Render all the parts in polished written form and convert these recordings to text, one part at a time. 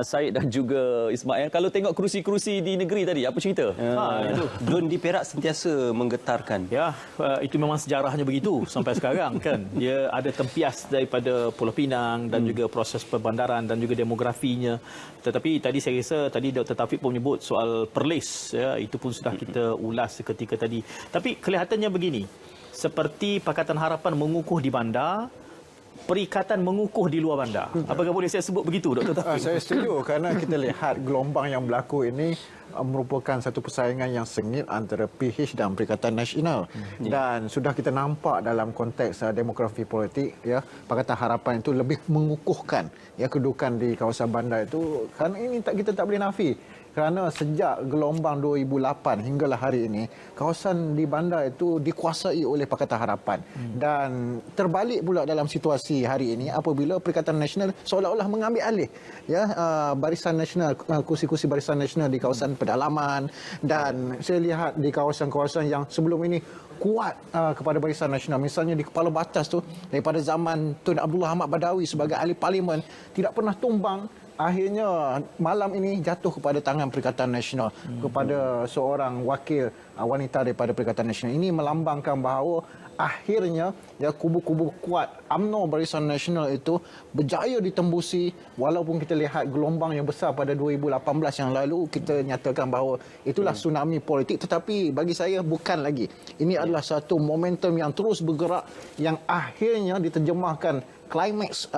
Syed dan juga Ismail, kalau tengok kerusi-kerusi di negeri tadi, apa cerita? Itu DUN di Perak sentiasa menggetarkan. Ya, itu memang sejarahnya begitu sampai sekarang kan. Dia ada tempias daripada Pulau Pinang dan juga proses perbandaran dan juga demografinya. Tetapi tadi saya rasa tadi Dr. Taufik pun menyebut soal Perlis, ya, itu pun sudah kita ulas seketika tadi. Tapi kelihatannya begini, seperti Pakatan Harapan mengukuh di bandar, Perikatan mengukuh di luar bandar. Apakah boleh saya sebut begitu, Dr. Taufik? Saya setuju kerana kita lihat gelombang yang berlaku ini merupakan satu persaingan yang sengit antara PH dan Perikatan Nasional. Dan sudah kita nampak dalam konteks demografi politik, ya, Pakatan Harapan itu lebih mengukuhkan, ya, kedudukan di kawasan bandar itu. Kerana ini kita tak boleh nafi. Kerana sejak gelombang 2008 hinggalah hari ini, kawasan di bandar itu dikuasai oleh Pakatan Harapan. Dan terbalik pula dalam situasi hari ini apabila Perikatan Nasional seolah-olah mengambil alih, ya, Barisan Nasional, kursi-kursi Barisan Nasional di kawasan pedalaman. Dan saya lihat di kawasan-kawasan yang sebelum ini kuat kepada Barisan Nasional. Misalnya di Kepala Batas tu, daripada zaman Tun Abdullah Ahmad Badawi sebagai ahli parlimen, tidak pernah tumbang. Akhirnya malam ini jatuh kepada tangan Perikatan Nasional, kepada seorang wakil wanita daripada Perikatan Nasional. Ini melambangkan bahawa akhirnya, ya, kubu-kubu kuat UMNO Barisan Nasional itu berjaya ditembusi. Walaupun kita lihat gelombang yang besar pada 2018 yang lalu, kita nyatakan bahawa itulah tsunami politik, tetapi bagi saya bukan lagi. Ini adalah satu momentum yang terus bergerak, yang akhirnya diterjemahkan klimaks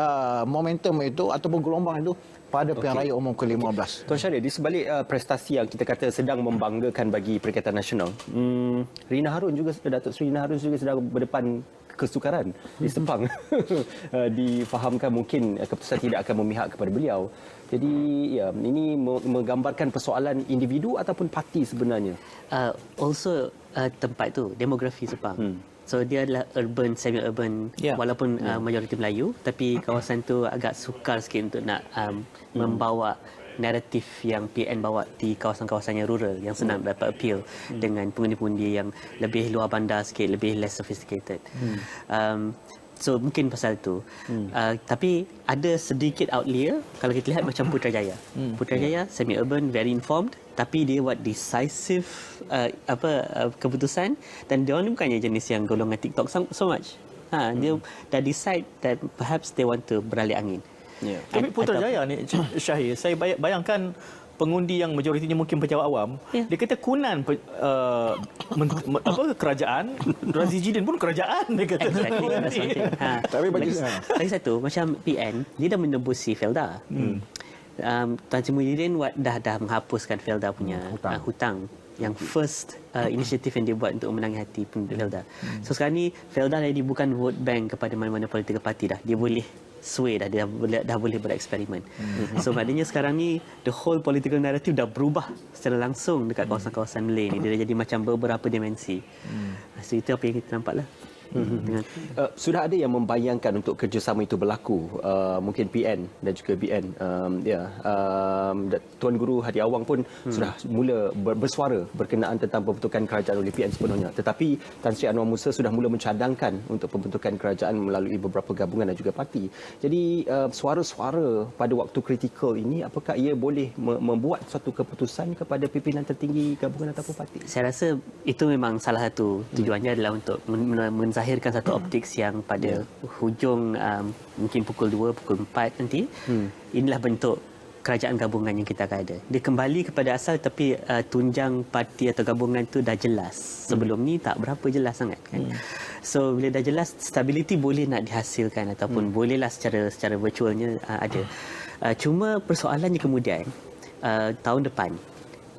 momentum itu ataupun gelombang itu pada pilihan raya umum ke-15. Tuan Syahrir, di sebalik prestasi yang kita kata sedang membanggakan bagi Perikatan Nasional, Rina Harun juga, Datuk Seri Rina Harun juga sedang berdepan kesukaran di Sepang. Difahamkan mungkin keputusan tidak akan memihak kepada beliau. Jadi ya, ini menggambarkan persoalan individu ataupun parti sebenarnya. Also tempat tu, demografi Sepang. So dia adalah urban, semi-urban, walaupun majoriti Melayu, tapi kawasan tu agak sukar sikit untuk nak membawa naratif yang PN bawa di kawasan-kawasan yang rural, yang senang dapat appeal dengan pengundi-pengundi yang lebih luar bandar sikit, lebih less sophisticated. So mungkin pasal tu. Tapi ada sedikit outlier kalau kita lihat macam Putrajaya. Putrajaya semi-urban, very informed, tapi dia buat decisive keputusan, dan dia orang ni bukannya jenis yang golongan TikTok so much. Dia dah decide that perhaps they want to beralih angin. Tapi Putrajaya ni, Syahir, saya bayangkan pengundi yang majoritinya mungkin pejabat awam, dia kata Kunan kerajaan, Razi Jidin pun kerajaan, dia kata. Exactly. Tapi bagi lagi satu, macam PN, dia dah menembusi Felda. Tan Sri Muhyiddin dah menghapuskan Felda punya hutang. Yang first inisiatif yang dia buat untuk memenangi hati penduduk Felda. So sekarang ni Felda jadi bukan vote bank kepada mana-mana political party dah. Dia boleh sway dah, dia dah boleh bereksperimen. So maknanya sekarang ni the whole political narrative dah berubah secara langsung dekat kawasan-kawasan Malay ni. Dia dah jadi macam beberapa dimensi. So itu apa yang kita nampak lah. Sudah ada yang membayangkan untuk kerjasama itu berlaku, mungkin PN dan juga BN. Tuan Guru Hadi Awang pun sudah mula bersuara berkenaan tentang pembentukan kerajaan oleh PN sepenuhnya. Tetapi Tan Sri Anwar Musa sudah mula mencadangkan untuk pembentukan kerajaan melalui beberapa gabungan dan juga parti. Jadi suara-suara pada waktu kritikal ini, apakah ia boleh membuat satu keputusan kepada pimpinan tertinggi gabungan ataupun parti? Saya rasa itu memang salah satu tujuannya adalah untuk menzahirkan satu optik yang pada hujung mungkin pukul 2, pukul 4 nanti, inilah bentuk kerajaan gabungan yang kita akan ada. Dia kembali kepada asal, tapi tunjang parti atau gabungan tu dah jelas. Sebelum ni tak berapa jelas sangat kan. So bila dah jelas, stability boleh nak dihasilkan ataupun bolehlah secara virtualnya ada. Cuma persoalannya kemudian tahun depan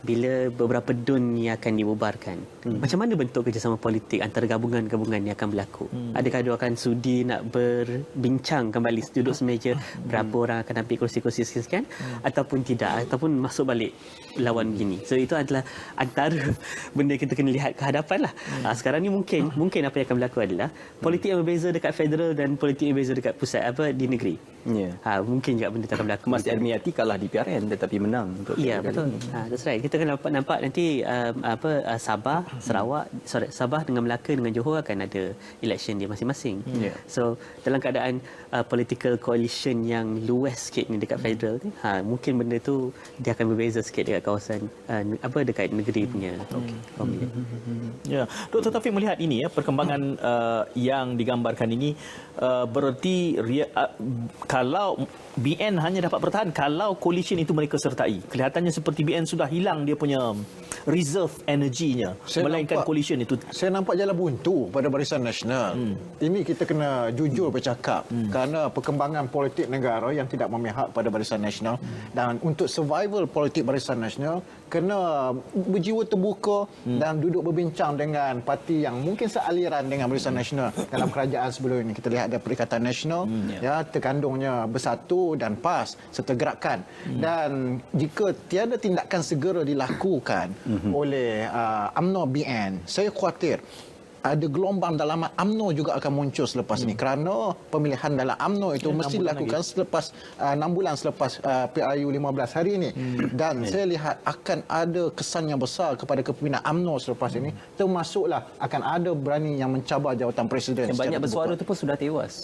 bila beberapa DUN ni akan dibubarkan, macam mana bentuk kerjasama politik antara gabungan-gabungan yang akan berlaku? Adakah dia akan sudi nak berbincang kembali, duduk semeja, berapa orang akan ambil kursi-kursi sekian, ataupun tidak, ataupun masuk balik lawan begini. So itu adalah antara benda kita kena lihat ke hadapan lah. Sekarang ni mungkin apa yang akan berlaku adalah politik yang berbeza dekat federal dan politik yang berbeza dekat pusat di negeri. Mungkin juga benda akan berlaku. Mas Ermiati kalah di PRN tetapi menang untuk betul. That's right. Kita kita akan nampak nanti Sabah, Sarawak, Sabah dengan Melaka dengan Johor akan ada election dia masing-masing. So dalam keadaan political coalition yang luas sikit ni dekat federal ni, mungkin benda tu dia akan berbeza sikit dekat kawasan dekat negeri punya. Pemilihan. Ya, Dr. Taufik melihat ini perkembangan yang digambarkan ini bererti kalau BN hanya dapat bertahan kalau coalition itu mereka sertai. Kelihatannya seperti BN sudah hilang dia punya reserve energinya, melainkan coalition itu. Saya nampak jalan buntu pada Barisan Nasional. Ini kita kena jujur bercakap kerana perkembangan politik negara yang tidak memihak pada Barisan Nasional, dan untuk survival politik Barisan Nasional kena berjiwa terbuka dan duduk berbincang dengan parti yang mungkin sealiran dengan Barisan Nasional. Dalam kerajaan sebelum ini kita lihat ada Perikatan Nasional, ya, terkandungnya Bersatu dan PAS serta Gerakan. Dan jika tiada tindakan segera dilakukan oleh UMNO BN, saya khawatir ada gelombang dalam UMNO juga akan muncul selepas ini, kerana pemilihan dalam UMNO itu mesti dilakukan selepas 6 bulan selepas PRU 15 hari ini. Dan saya lihat akan ada kesan yang besar kepada kepimpinan UMNO selepas ini, termasuklah akan ada berani yang mencabar jawatan presiden. Yang banyak secara bersuara terbuka. itu pun sudah tewas.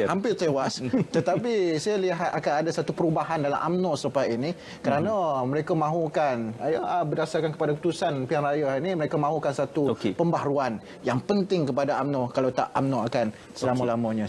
Hampir tewas. Tetapi saya lihat akan ada satu perubahan dalam UMNO selepas ini, kerana mereka mahukan berdasarkan kepada keputusan pilihan raya ini, mereka mahukan satu pembaharuan yang penting kepada UMNO. Kalau tak, UMNO akan selama-lamanya